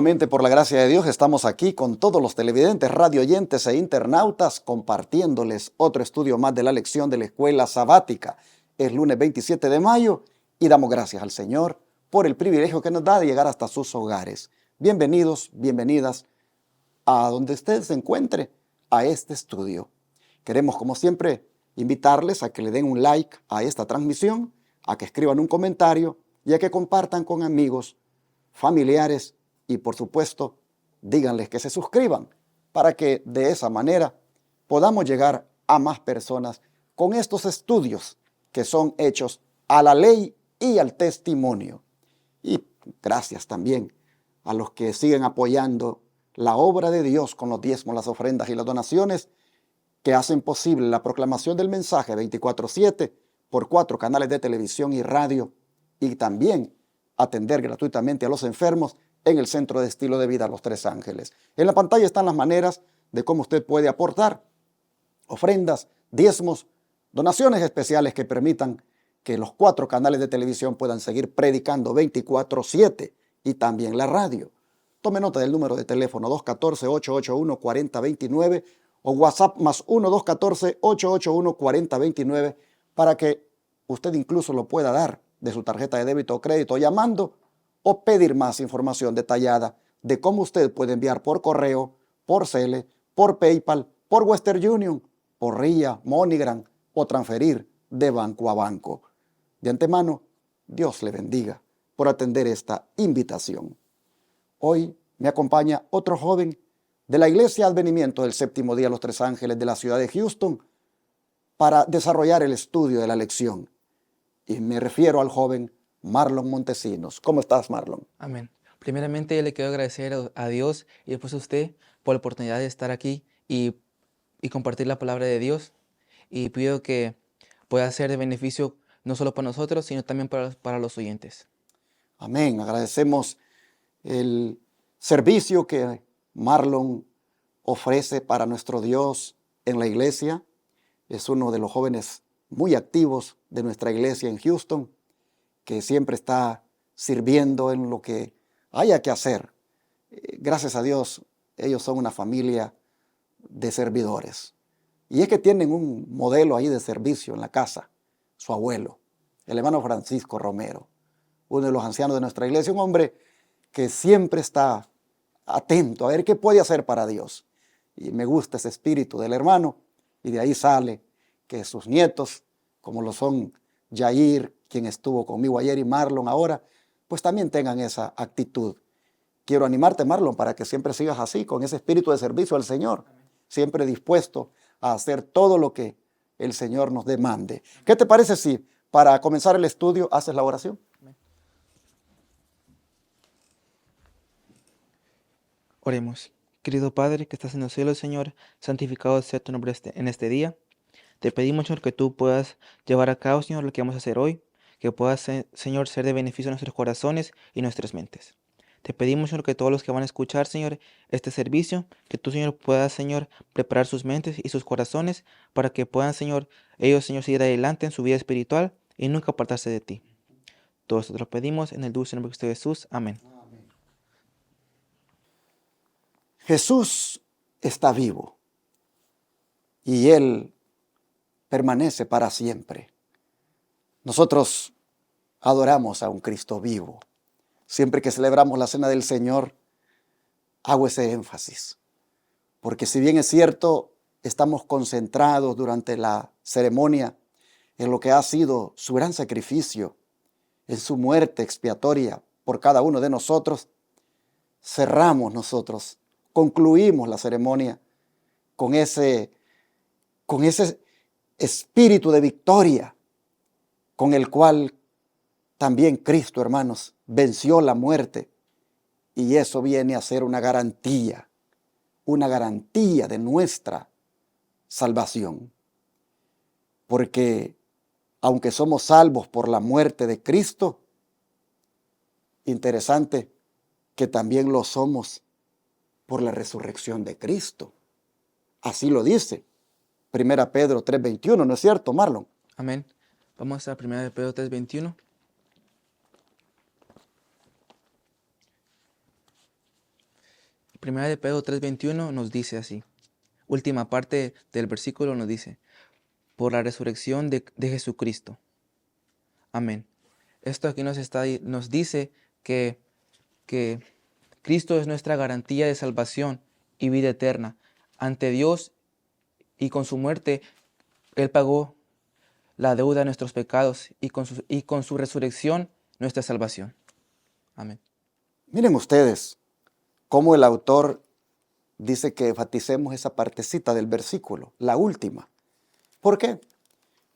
Nuevamente, por la gracia de Dios, estamos aquí con todos los televidentes, radioyentes e internautas compartiéndoles otro estudio más de la lección de la escuela sabática. Es lunes 27 de mayo y damos gracias al Señor por el privilegio que nos da de llegar hasta sus hogares. Bienvenidos, bienvenidas a donde usted se encuentre a este estudio. Queremos, como siempre, invitarles a que le den un like a esta transmisión, a que escriban un comentario y a que compartan con amigos, familiares y, por supuesto, díganles que se suscriban para que de esa manera podamos llegar a más personas con estos estudios que son hechos a la ley y al testimonio. Y gracias también a los que siguen apoyando la obra de Dios con los diezmos, las ofrendas y las donaciones que hacen posible la proclamación del mensaje 24/7 por 4 canales de televisión y radio, y también atender gratuitamente a los enfermos en el Centro de Estilo de Vida Los Tres Ángeles. En la pantalla están las maneras de cómo usted puede aportar ofrendas, diezmos, donaciones especiales que permitan que los 4 canales de televisión puedan seguir predicando 24/7 y también la radio. Tome nota del número de teléfono 214-881-4029 o WhatsApp más 1-214-881-4029 para que usted incluso lo pueda dar de su tarjeta de débito o crédito llamando o pedir más información detallada de cómo usted puede enviar por correo, por Zelle, por PayPal, por Western Union, por RIA, MoneyGram o transferir de banco a banco. De antemano, Dios le bendiga por atender esta invitación. Hoy me acompaña otro joven de la Iglesia Advenimiento del Séptimo Día Los Tres Ángeles de la ciudad de Houston para desarrollar el estudio de la lección. Y me refiero al joven Marlon Montesinos. ¿Cómo estás, Marlon? Amén. Primeramente, yo le quiero agradecer a Dios y después a usted por la oportunidad de estar aquí y compartir la palabra de Dios. Y pido que pueda ser de beneficio no solo para nosotros, sino también para los oyentes. Amén. Agradecemos el servicio que Marlon ofrece para nuestro Dios en la iglesia. Es uno de los jóvenes muy activos de nuestra iglesia en Houston, que siempre está sirviendo en lo que haya que hacer. Gracias a Dios, ellos son una familia de servidores. Y es que tienen un modelo ahí de servicio en la casa, su abuelo, el hermano Francisco Romero, uno de los ancianos de nuestra iglesia, un hombre que siempre está atento a ver qué puede hacer para Dios. Y me gusta ese espíritu del hermano, y de ahí sale que sus nietos, como lo son Jair, quien estuvo conmigo ayer, y Marlon ahora, pues también tengan esa actitud. Quiero animarte, Marlon, para que siempre sigas así, con ese espíritu de servicio al Señor, siempre dispuesto a hacer todo lo que el Señor nos demande. ¿Qué te parece si para comenzar el estudio haces la oración? Oremos. Querido Padre, que estás en los cielos, Señor, santificado sea tu nombre en este día. Te pedimos, Señor, que tú puedas llevar a cabo, Señor, lo que vamos a hacer hoy, que puedas, Señor, ser de beneficio a nuestros corazones y nuestras mentes. Te pedimos, Señor, que todos los que van a escuchar, Señor, este servicio, que tú, Señor, puedas, Señor, preparar sus mentes y sus corazones para que puedan, Señor, ellos, Señor, seguir adelante en su vida espiritual y nunca apartarse de ti. Todo esto te lo pedimos en el dulce nombre de Cristo Jesús. Amén. Jesús está vivo y Él permanece para siempre. Nosotros adoramos a un Cristo vivo. Siempre que celebramos la Cena del Señor, hago ese énfasis. Porque si bien es cierto, estamos concentrados durante la ceremonia en lo que ha sido su gran sacrificio, en su muerte expiatoria por cada uno de nosotros, cerramos nosotros, concluimos la ceremonia con ese espíritu de victoria con el cual también Cristo, hermanos, venció la muerte, y eso viene a ser una garantía de nuestra salvación. Porque aunque somos salvos por la muerte de Cristo, interesante que también lo somos por la resurrección de Cristo. Así lo dice 1 Pedro 3:21, ¿no es cierto, Marlon? Amén. Vamos a 1 Pedro 3:21. Primera de Pedro 3:21 nos dice así. Última parte del versículo nos dice, por la resurrección de Jesucristo. Amén. Esto aquí nos dice que Cristo es nuestra garantía de salvación y vida eterna ante Dios, y con su muerte Él pagó la deuda de nuestros pecados, y con su resurrección nuestra salvación. Amén. Miren ustedes cómo el autor dice que enfaticemos esa partecita del versículo, la última. ¿Por qué?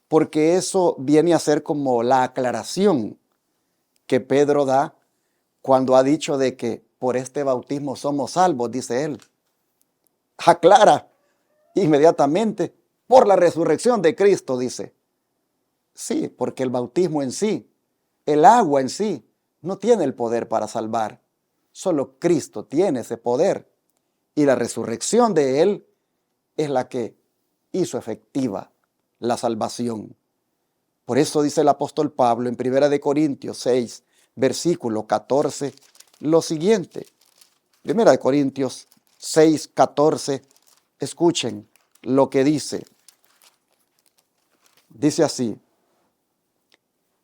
Porque eso viene a ser como la aclaración que Pedro da cuando ha dicho de que por este bautismo somos salvos, dice él. Aclara inmediatamente por la resurrección de Cristo, dice. Sí, porque el bautismo en sí, el agua en sí, no tiene el poder para salvar. Solo Cristo tiene ese poder. Y la resurrección de Él es la que hizo efectiva la salvación. Por eso dice el apóstol Pablo en 1 Corintios 6, versículo 14, lo siguiente. 1 Corintios 6, 14, escuchen lo que dice. Dice así,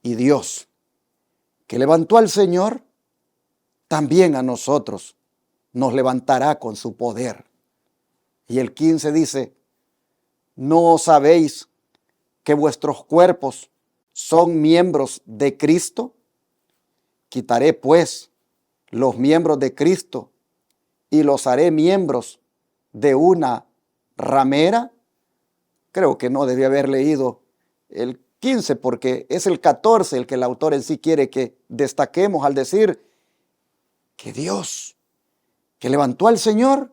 y Dios, que levantó al Señor, también a nosotros nos levantará con su poder. Y el 15 dice, ¿no sabéis que vuestros cuerpos son miembros de Cristo? Quitaré pues los miembros de Cristo y los haré miembros de una ramera. Creo que no debí haber leído el 15 porque es el 14 el que el autor en sí quiere que destaquemos al decir que Dios, que levantó al Señor,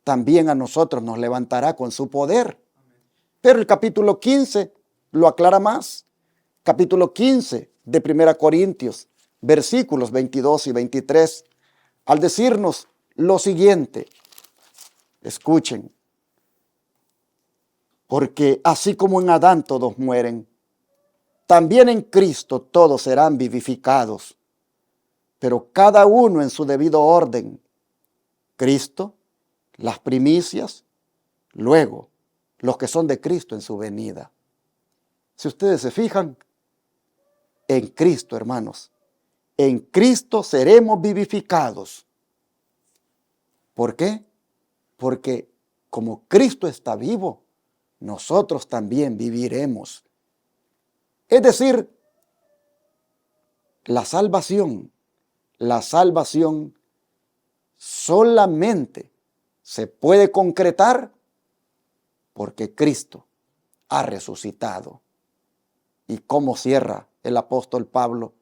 también a nosotros nos levantará con su poder. Pero el capítulo 15 lo aclara más. Capítulo 15 de 1 Corintios, versículos 22 y 23, al decirnos lo siguiente. Escuchen. Porque así como en Adán todos mueren, también en Cristo todos serán vivificados, pero cada uno en su debido orden. Cristo, las primicias, luego los que son de Cristo en su venida. Si ustedes se fijan, en Cristo, hermanos, en Cristo seremos vivificados. ¿Por qué? Porque como Cristo está vivo, nosotros también viviremos. Es decir, la salvación solamente se puede concretar porque Cristo ha resucitado. ¿Y cómo cierra el apóstol Pablo?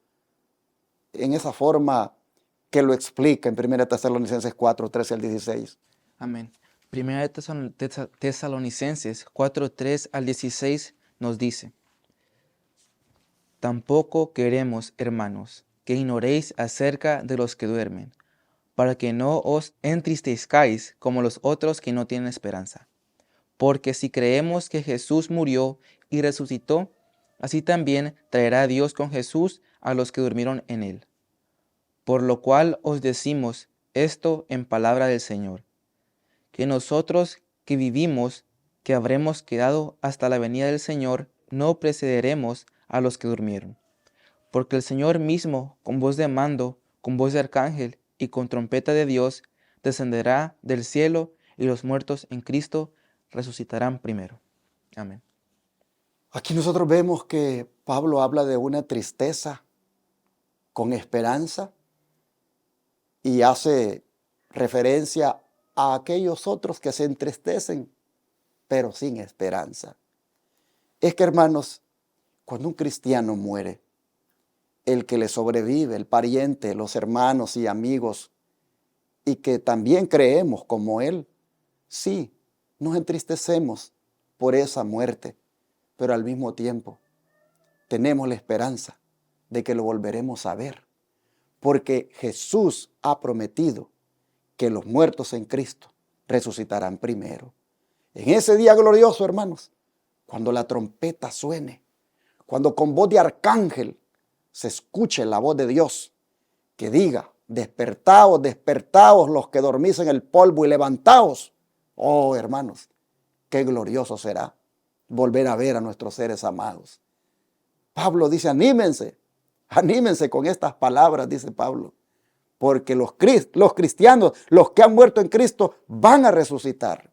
En esa forma que lo explica en 1 Tesalonicenses 4, 13 al 16. Amén. Primera de Tesalonicenses 4, 3 al 16 nos dice, tampoco queremos, hermanos, que ignoréis acerca de los que duermen, para que no os entristezcáis como los otros que no tienen esperanza. Porque si creemos que Jesús murió y resucitó, así también traerá Dios con Jesús a los que durmieron en él. Por lo cual os decimos esto en palabra del Señor, que nosotros que vivimos, que habremos quedado hasta la venida del Señor, no precederemos a los que durmieron. Porque el Señor mismo, con voz de mando, con voz de arcángel y con trompeta de Dios, descenderá del cielo, y los muertos en Cristo resucitarán primero. Amén. Aquí nosotros vemos que Pablo habla de una tristeza con esperanza y hace referencia a aquellos otros que se entristecen, pero sin esperanza. Es que, hermanos, cuando un cristiano muere, el que le sobrevive, el pariente, los hermanos y amigos, y que también creemos como él, sí, nos entristecemos por esa muerte, pero al mismo tiempo tenemos la esperanza de que lo volveremos a ver, porque Jesús ha prometido que los muertos en Cristo resucitarán primero. En ese día glorioso, hermanos, cuando la trompeta suene, cuando con voz de arcángel se escuche la voz de Dios que diga, Despertaos, despertaos los que dormís en el polvo y levantaos. Oh, hermanos, qué glorioso será volver a ver a nuestros seres amados. Pablo dice, anímense, anímense con estas palabras, dice Pablo, porque los cristianos, los que han muerto en Cristo, van a resucitar.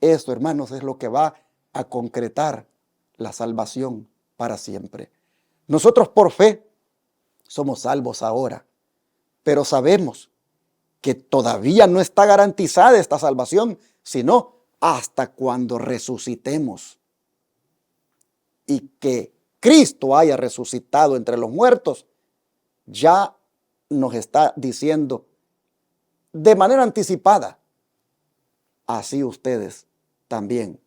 Esto, hermanos, es lo que va a concretar la salvación para siempre. Nosotros por fe somos salvos ahora, pero sabemos que todavía no está garantizada esta salvación, sino hasta cuando resucitemos y que Cristo haya resucitado entre los muertos. Ya nos está diciendo de manera anticipada, así ustedes también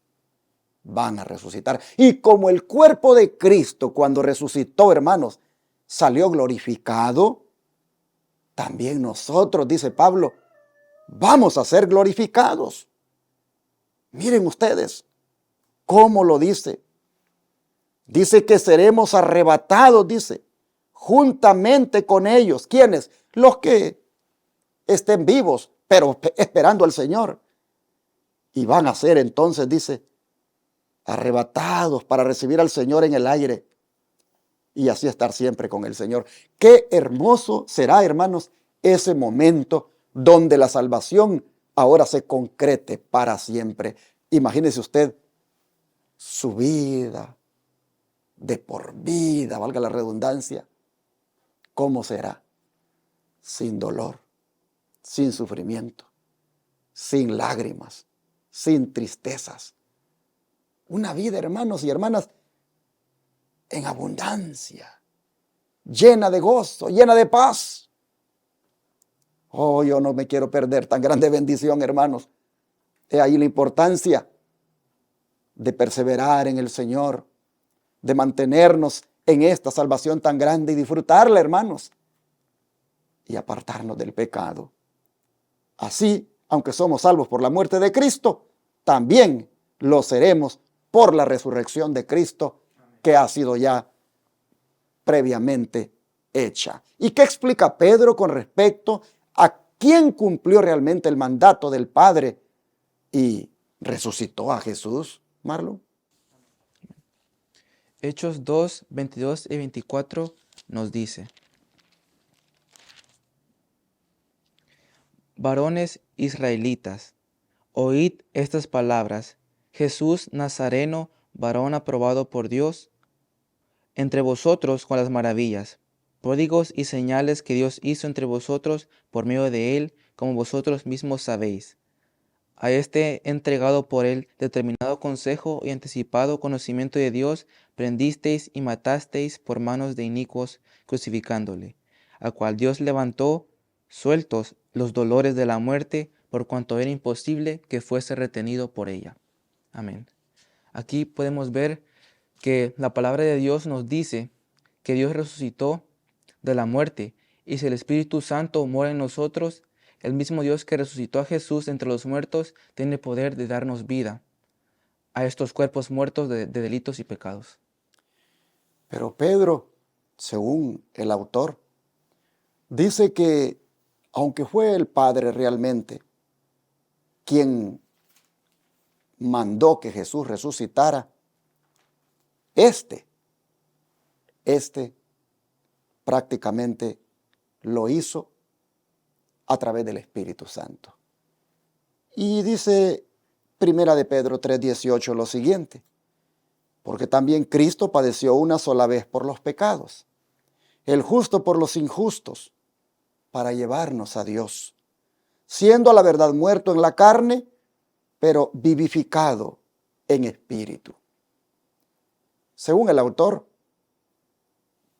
van a resucitar. Y como el cuerpo de Cristo cuando resucitó, hermanos, salió glorificado, también nosotros, dice Pablo, vamos a ser glorificados. Miren ustedes cómo lo dice. Dice que seremos arrebatados, dice, juntamente con ellos. ¿Quiénes? Los que estén vivos, pero esperando al Señor. Y van a ser entonces, dice, arrebatados para recibir al Señor en el aire y así estar siempre con el Señor. Qué hermoso será, hermanos, ese momento donde la salvación ahora se concrete para siempre. Imagínese usted su vida de por vida, valga la redundancia. ¿Cómo será? Sin dolor, sin sufrimiento, sin lágrimas, sin tristezas. Una vida, hermanos y hermanas, en abundancia, llena de gozo, llena de paz. Oh, yo no me quiero perder tan grande bendición, hermanos. He ahí la importancia de perseverar en el Señor, de mantenernos en esta salvación tan grande y disfrutarla, hermanos, y apartarnos del pecado. Así, aunque somos salvos por la muerte de Cristo, también lo seremos por la resurrección de Cristo, que ha sido ya previamente hecha. ¿Y qué explica Pedro con respecto a quién cumplió realmente el mandato del Padre y resucitó a Jesús, Marlon? Hechos 2, 22 y 24 nos dice: Varones israelitas, oíd estas palabras. Jesús Nazareno, varón aprobado por Dios, entre vosotros con las maravillas, pródigos y señales que Dios hizo entre vosotros por medio de él, como vosotros mismos sabéis. A este entregado por él determinado consejo y anticipado conocimiento de Dios, prendisteis y matasteis por manos de inicuos, crucificándole, al cual Dios levantó, sueltos los dolores de la muerte, por cuanto era imposible que fuese retenido por ella. Amén. Aquí podemos ver que la palabra de Dios nos dice que Dios resucitó de la muerte, y si el Espíritu Santo mora en nosotros, el mismo Dios que resucitó a Jesús entre los muertos tiene poder de darnos vida a estos cuerpos muertos de delitos y pecados. Pero Pedro, según el autor, dice que aunque fue el Padre realmente quien mandó que Jesús resucitara, este prácticamente lo hizo a través del Espíritu Santo. Y dice Primera de Pedro 3:18 lo siguiente: porque también Cristo padeció una sola vez por los pecados, el justo por los injustos, para llevarnos a Dios, siendo a la verdad muerto en la carne, pero vivificado en espíritu. Según el autor,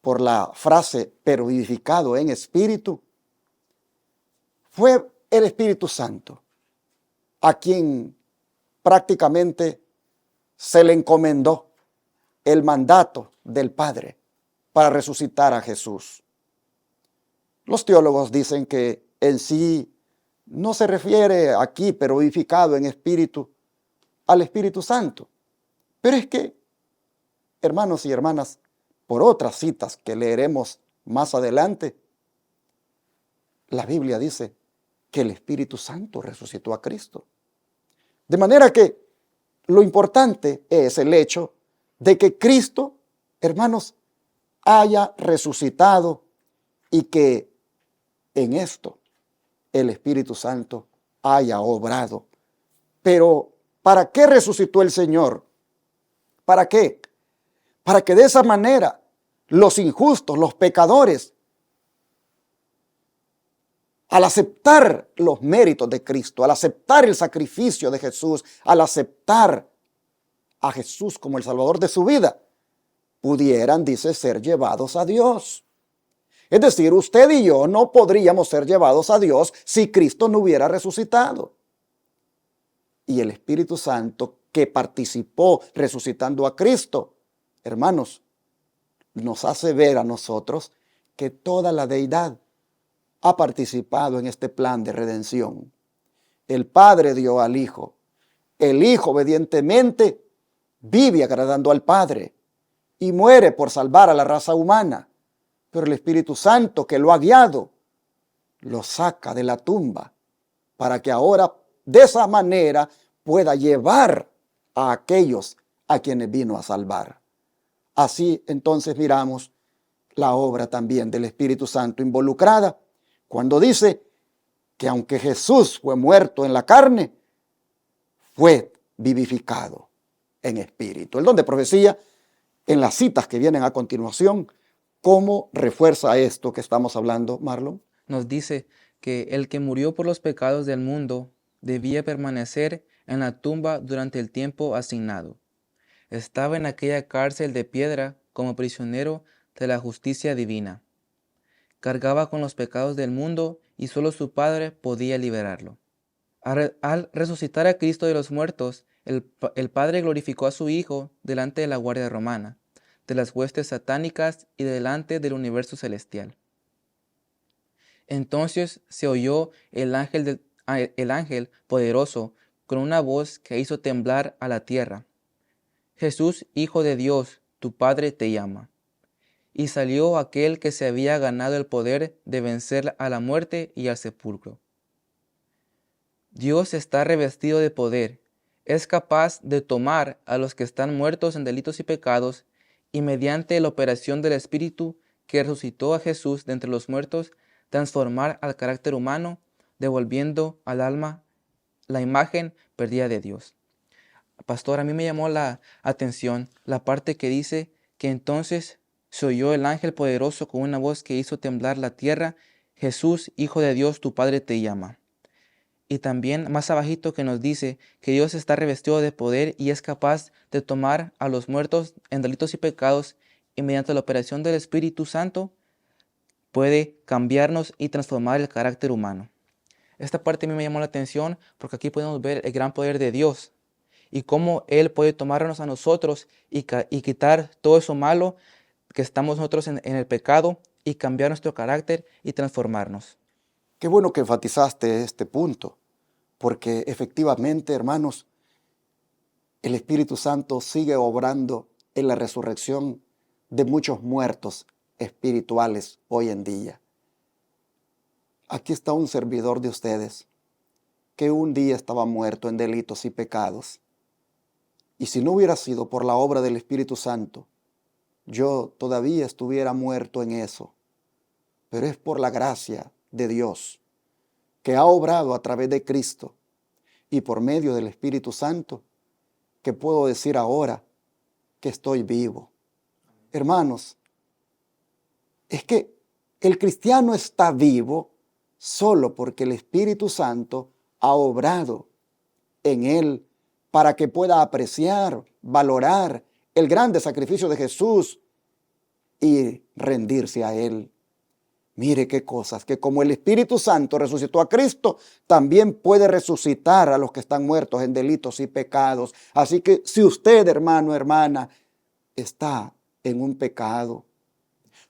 por la frase pero vivificado en espíritu, fue el Espíritu Santo a quien prácticamente se le encomendó el mandato del Padre para resucitar a Jesús. Los teólogos dicen que en sí no se refiere aquí, pero vivificado en espíritu, al Espíritu Santo. Pero es que, hermanos y hermanas, por otras citas que leeremos más adelante, la Biblia dice que el Espíritu Santo resucitó a Cristo. De manera que lo importante es el hecho de que Cristo, hermanos, haya resucitado y que en esto el Espíritu Santo haya obrado. Pero, ¿para qué resucitó el Señor? ¿Para qué? Para que de esa manera los injustos, los pecadores, al aceptar los méritos de Cristo, al aceptar el sacrificio de Jesús, al aceptar a Jesús como el Salvador de su vida, pudieran, dice, ser llevados a Dios. Es decir, usted y yo no podríamos ser llevados a Dios si Cristo no hubiera resucitado. Y el Espíritu Santo que participó resucitando a Cristo, hermanos, nos hace ver a nosotros que toda la deidad ha participado en este plan de redención. El Padre dio al Hijo. El Hijo obedientemente vive agradando al Padre y muere por salvar a la raza humana. Pero el Espíritu Santo que lo ha guiado, lo saca de la tumba para que ahora de esa manera pueda llevar a aquellos a quienes vino a salvar. Así entonces miramos la obra también del Espíritu Santo involucrada cuando dice que aunque Jesús fue muerto en la carne, fue vivificado en espíritu. El don de profecía, en las citas que vienen a continuación, ¿cómo refuerza esto que estamos hablando, Marlon? Nos dice que el que murió por los pecados del mundo debía permanecer en la tumba durante el tiempo asignado. Estaba en aquella cárcel de piedra como prisionero de la justicia divina. Cargaba con los pecados del mundo y solo su Padre podía liberarlo. Al resucitar a Cristo de los muertos, el Padre glorificó a su Hijo delante de la guardia romana, de las huestes satánicas y delante del universo celestial. Entonces se oyó el ángel poderoso con una voz que hizo temblar a la tierra. Jesús, Hijo de Dios, tu Padre te llama. Y salió aquel que se había ganado el poder de vencer a la muerte y al sepulcro. Dios está revestido de poder, es capaz de tomar a los que están muertos en delitos y pecados y mediante la operación del Espíritu que resucitó a Jesús de entre los muertos, transformar al carácter humano, devolviendo al alma la imagen perdida de Dios. Pastor, a mí me llamó la atención la parte que dice que entonces se oyó el ángel poderoso con una voz que hizo temblar la tierra. Jesús, Hijo de Dios, tu Padre te llama. Y también más abajito que nos dice que Dios está revestido de poder y es capaz de tomar a los muertos en delitos y pecados y mediante la operación del Espíritu Santo puede cambiarnos y transformar el carácter humano. Esta parte a mí me llamó la atención porque aquí podemos ver el gran poder de Dios y cómo Él puede tomarnos a nosotros y quitar todo eso malo que estamos nosotros en el pecado y cambiar nuestro carácter y transformarnos. Qué bueno que enfatizaste este punto, porque efectivamente, hermanos, el Espíritu Santo sigue obrando en la resurrección de muchos muertos espirituales hoy en día. Aquí está un servidor de ustedes que un día estaba muerto en delitos y pecados. Y si no hubiera sido por la obra del Espíritu Santo, yo todavía estuviera muerto en eso. Pero es por la gracia de Dios que ha obrado a través de Cristo y por medio del Espíritu Santo que puedo decir ahora que estoy vivo. Hermanos, es que el cristiano está vivo solo porque el Espíritu Santo ha obrado en él para que pueda apreciar, valorar el grande sacrificio de Jesús y rendirse a Él. Mire qué cosas, que como el Espíritu Santo resucitó a Cristo, también puede resucitar a los que están muertos en delitos y pecados. Así que si usted, hermano, hermana, está en un pecado,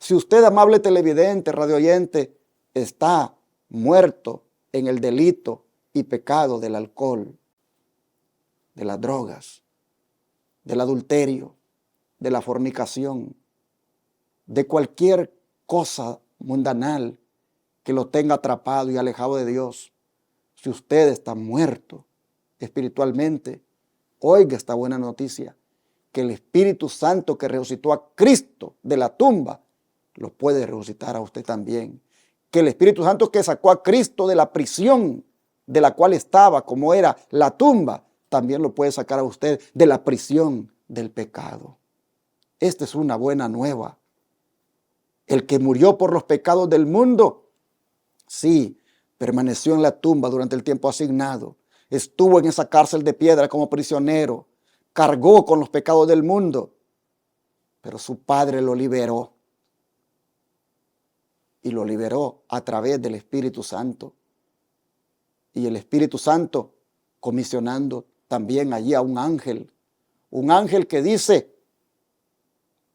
si usted, amable televidente, radioyente, está muerto en el delito y pecado del alcohol, de las drogas, del adulterio, de la fornicación, de cualquier cosa mundanal que lo tenga atrapado y alejado de Dios. Si usted está muerto espiritualmente, oiga esta buena noticia, que el Espíritu Santo que resucitó a Cristo de la tumba, lo puede resucitar a usted también. Que el Espíritu Santo que sacó a Cristo de la prisión de la cual estaba, como era la tumba, también lo puede sacar a usted de la prisión del pecado. Esta es una buena nueva. El que murió por los pecados del mundo, sí, permaneció en la tumba durante el tiempo asignado. Estuvo en esa cárcel de piedra como prisionero. Cargó con los pecados del mundo. Pero su Padre lo liberó. Y lo liberó a través del Espíritu Santo. Y el Espíritu Santo comisionando también allí a un ángel que dice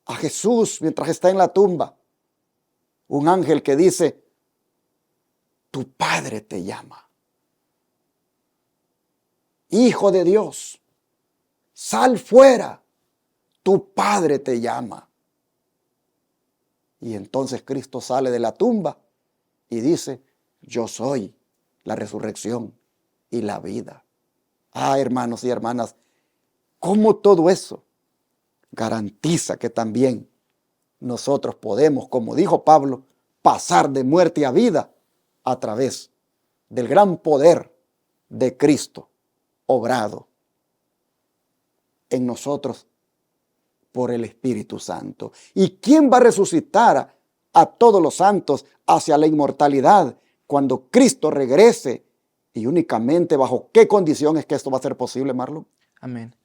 a Jesús mientras está en la tumba, un ángel que dice, tu Padre te llama. Hijo de Dios, sal fuera, tu Padre te llama. Y entonces Cristo sale de la tumba y dice, yo soy la resurrección y la vida. Ah, hermanos y hermanas, ¿cómo todo eso garantiza que también nosotros podemos, como dijo Pablo, pasar de muerte a vida a través del gran poder de Cristo obrado en nosotros por el Espíritu Santo? ¿Y quién va a resucitar a todos los santos hacia la inmortalidad cuando Cristo regrese? Y únicamente bajo qué condición es que esto va a ser posible, Marlon. Amén.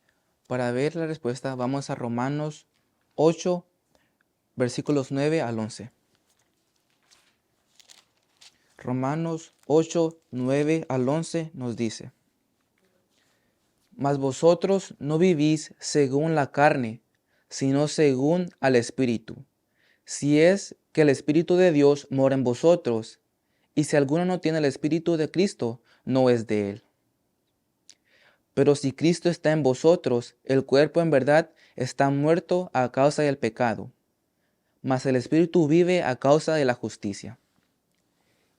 Para ver la respuesta, vamos a Romanos 8, versículos 9 al 11. Romanos 8, 9 al 11 nos dice: Mas vosotros no vivís según la carne, sino según al Espíritu, si es que el Espíritu de Dios mora en vosotros, y si alguno no tiene el Espíritu de Cristo, no es de él. Pero si Cristo está en vosotros, el cuerpo en verdad está muerto a causa del pecado, mas el Espíritu vive a causa de la justicia.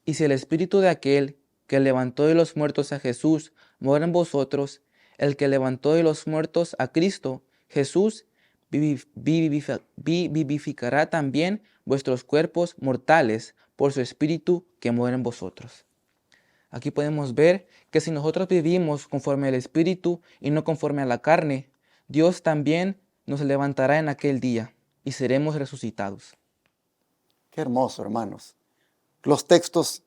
Y si el Espíritu de aquel que levantó de los muertos a Jesús mora en vosotros, el que levantó de los muertos a Cristo, Jesús, vivificará también vuestros cuerpos mortales por su Espíritu que mora en vosotros. Aquí podemos ver que si nosotros vivimos conforme al Espíritu y no conforme a la carne, Dios también nos levantará en aquel día y seremos resucitados. Qué hermoso, hermanos. Los textos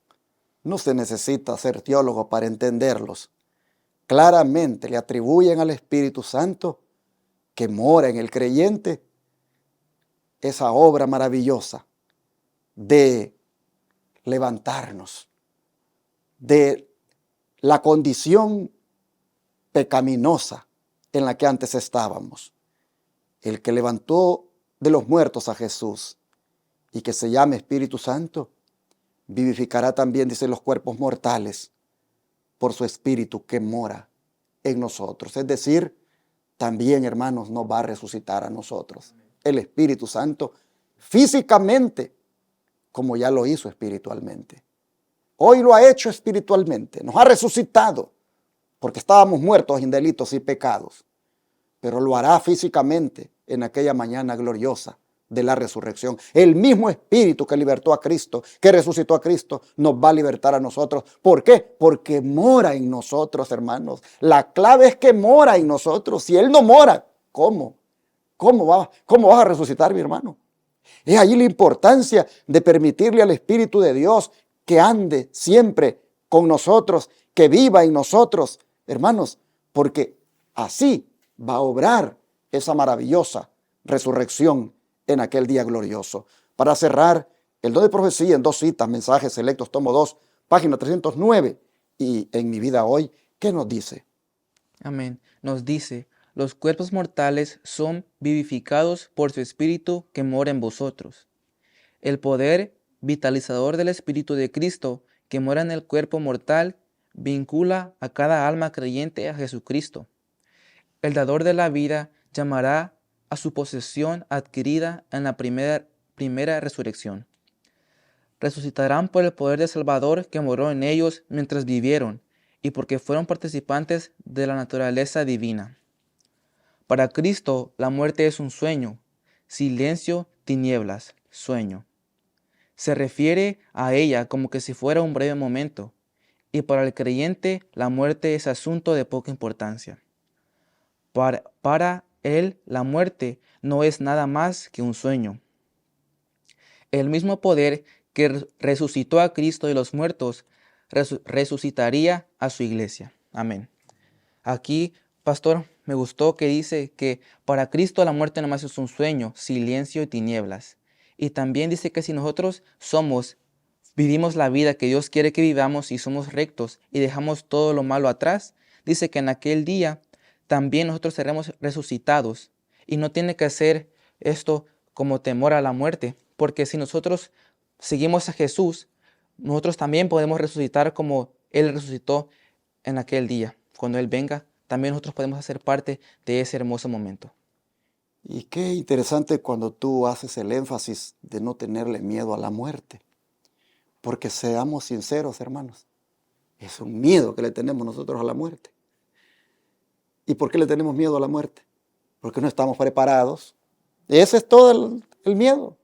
no se necesita ser teólogo para entenderlos. Claramente le atribuyen al Espíritu Santo que mora en el creyente esa obra maravillosa de levantarnos de la condición pecaminosa en la que antes estábamos. El que levantó de los muertos a Jesús y que se llame Espíritu Santo, vivificará también, dice, los cuerpos mortales por su Espíritu que mora en nosotros. Es decir, también, hermanos, nos va a resucitar a nosotros el Espíritu Santo físicamente, como ya lo hizo espiritualmente. Hoy lo ha hecho espiritualmente, nos ha resucitado, porque estábamos muertos en delitos y pecados, pero lo hará físicamente en aquella mañana gloriosa de la resurrección. El mismo Espíritu que libertó a Cristo, que resucitó a Cristo, nos va a libertar a nosotros. ¿Por qué? Porque mora en nosotros, hermanos. La clave es que mora en nosotros. Si Él no mora, ¿cómo? ¿Cómo vas a resucitar, mi hermano? Es allí la importancia de permitirle al Espíritu de Dios que ande siempre con nosotros, que viva en nosotros, hermanos, porque así va a obrar esa maravillosa resurrección en aquel día glorioso. Para cerrar, el don de profecía en 2 citas, mensajes selectos, tomo 2, página 309. Y en mi vida hoy, ¿qué nos dice? Amén. Nos dice: los cuerpos mortales son vivificados por su Espíritu que mora en vosotros. El poder vitalizador del Espíritu de Cristo que mora en el cuerpo mortal vincula a cada alma creyente a Jesucristo. El dador de la vida llamará a su posesión adquirida en la primera resurrección. resucitarán por el poder del Salvador que moró en ellos mientras vivieron y porque fueron participantes de la naturaleza divina. Para Cristo, la muerte es un sueño, silencio, tinieblas, sueño. Se refiere a ella como que si fuera un breve momento, y para el creyente la muerte es asunto de poca importancia. Para él la muerte no es nada más que un sueño. El mismo poder que resucitó a Cristo de los muertos resucitaría a su iglesia. Amén. Aquí, pastor, me gustó que dice que para Cristo la muerte nomás es un sueño, silencio y tinieblas. Y también dice que si nosotros vivimos la vida que Dios quiere que vivamos y somos rectos y dejamos todo lo malo atrás, dice que en aquel día también nosotros seremos resucitados. Y no tiene que ser esto como temor a la muerte, porque si nosotros seguimos a Jesús, nosotros también podemos resucitar como Él resucitó en aquel día. Cuando Él venga, también nosotros podemos hacer parte de ese hermoso momento. Y qué interesante cuando tú haces el énfasis de no tenerle miedo a la muerte. Porque seamos sinceros, hermanos, es un miedo que le tenemos nosotros a la muerte. ¿Y por qué le tenemos miedo a la muerte? Porque no estamos preparados. Ese es todo el miedo.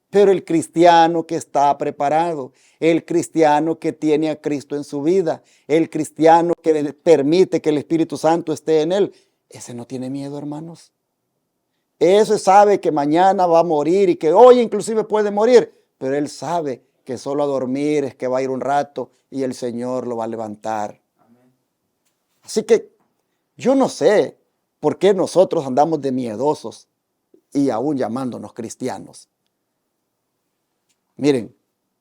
Pero el cristiano que está preparado, el cristiano que tiene a Cristo en su vida, el cristiano que permite que el Espíritu Santo esté en él, ese no tiene miedo, hermanos. Ese sabe que mañana va a morir y que hoy inclusive puede morir, pero él sabe que solo a dormir es que va a ir un rato y el Señor lo va a levantar. Amén. Así que yo no sé por qué nosotros andamos de miedosos y aún llamándonos cristianos. Miren,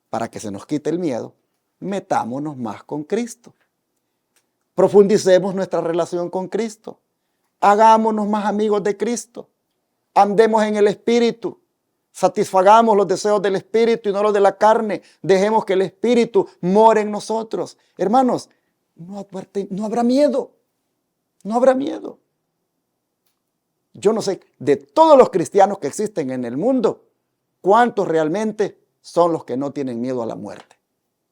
para que se nos quite el miedo, metámonos más con Cristo. Profundicemos nuestra relación con Cristo. Hagámonos más amigos de Cristo. Andemos en el Espíritu. Satisfagamos los deseos del Espíritu y no los de la carne. Dejemos que el Espíritu more en nosotros. Hermanos, no habrá miedo. No habrá miedo. Yo no sé, de todos los cristianos que existen en el mundo, ¿cuántos realmente son los que no tienen miedo a la muerte?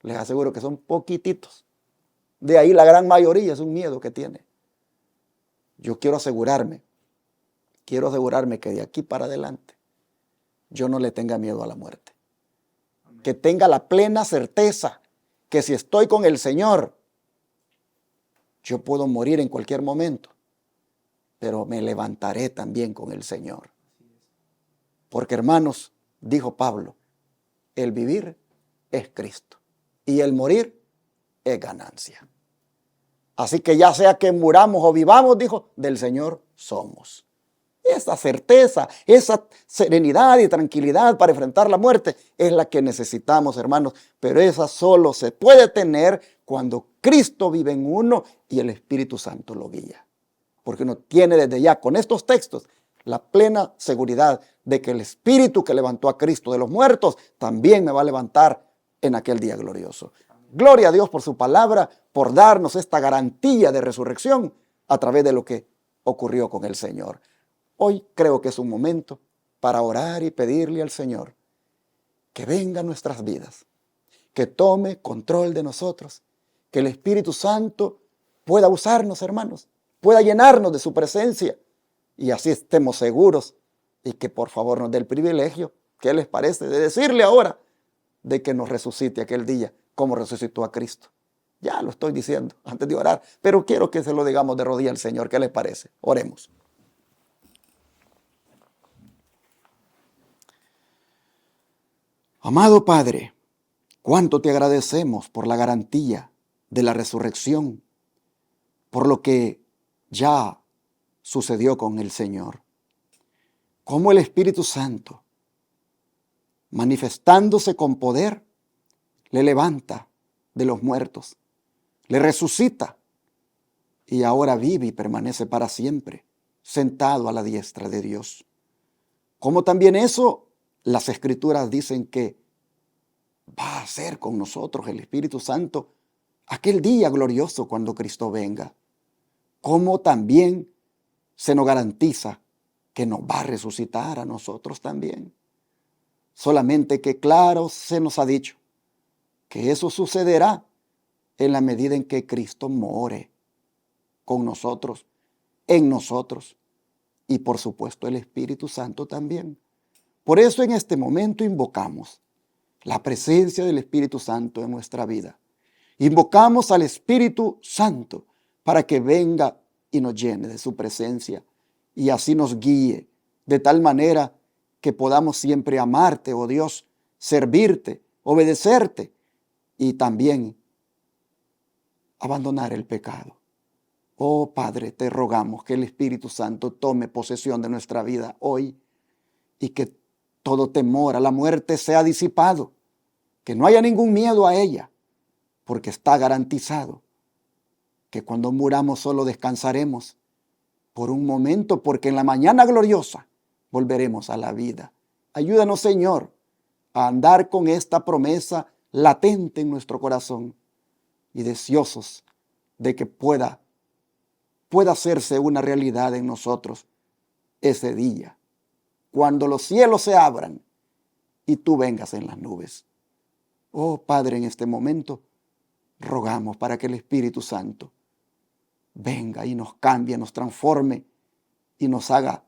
Les aseguro que son poquititos. De ahí la gran mayoría es un miedo que tiene. Yo quiero asegurarme que de aquí para adelante yo no le tenga miedo a la muerte. Amén. Que tenga la plena certeza que si estoy con el Señor, yo puedo morir en cualquier momento, pero me levantaré también con el Señor. Porque, hermanos, dijo Pablo, el vivir es Cristo y el morir es ganancia. Así que ya sea que muramos o vivamos, dijo, del Señor somos. Esa certeza, esa serenidad y tranquilidad para enfrentar la muerte es la que necesitamos, hermanos. Pero esa solo se puede tener cuando Cristo vive en uno y el Espíritu Santo lo guía. Porque uno tiene desde ya con estos textos la plena seguridad de que el Espíritu que levantó a Cristo de los muertos también me va a levantar en aquel día glorioso. Gloria a Dios por su palabra, por darnos esta garantía de resurrección a través de lo que ocurrió con el Señor. Hoy creo que es un momento para orar y pedirle al Señor que venga a nuestras vidas, que tome control de nosotros, que el Espíritu Santo pueda usarnos, hermanos, pueda llenarnos de su presencia y así estemos seguros y que por favor nos dé el privilegio, ¿qué les parece?, de decirle ahora de que nos resucite aquel día como resucitó a Cristo. Ya lo estoy diciendo antes de orar, pero quiero que se lo digamos de rodillas al Señor. ¿Qué les parece? Oremos. Amado Padre, cuánto te agradecemos por la garantía de la resurrección, por lo que ya sucedió con el Señor. Cómo el Espíritu Santo, manifestándose con poder, le levanta de los muertos, le resucita y ahora vive y permanece para siempre, sentado a la diestra de Dios. Como también eso, las Escrituras dicen que va a ser con nosotros el Espíritu Santo aquel día glorioso cuando Cristo venga. Como también se nos garantiza que nos va a resucitar a nosotros también. Solamente que claro se nos ha dicho que eso sucederá en la medida en que Cristo more con nosotros, en nosotros, y por supuesto el Espíritu Santo también. Por eso en este momento invocamos la presencia del Espíritu Santo en nuestra vida. Invocamos al Espíritu Santo para que venga y nos llene de su presencia y así nos guíe de tal manera que podamos siempre amarte, oh Dios, servirte, obedecerte y también abandonar el pecado. Oh Padre, te rogamos que el Espíritu Santo tome posesión de nuestra vida hoy y que todo temor a la muerte sea disipado, que no haya ningún miedo a ella, porque está garantizado que cuando muramos solo descansaremos por un momento, porque en la mañana gloriosa volveremos a la vida. Ayúdanos, Señor, a andar con esta promesa latente en nuestro corazón y deseosos de que pueda hacerse una realidad en nosotros ese día, cuando los cielos se abran y tú vengas en las nubes. Oh Padre, en este momento rogamos para que el Espíritu Santo venga y nos cambie, nos transforme y nos haga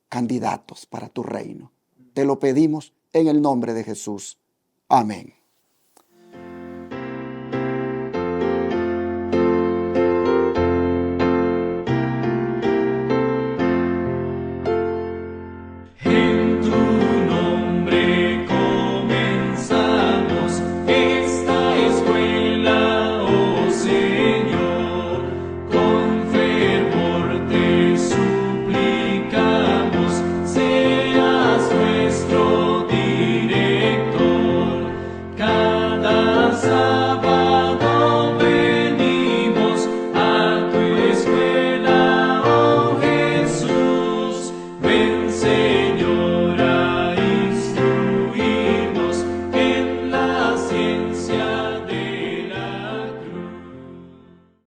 candidatos para tu reino. Te lo pedimos en el nombre de Jesús. Amén. Say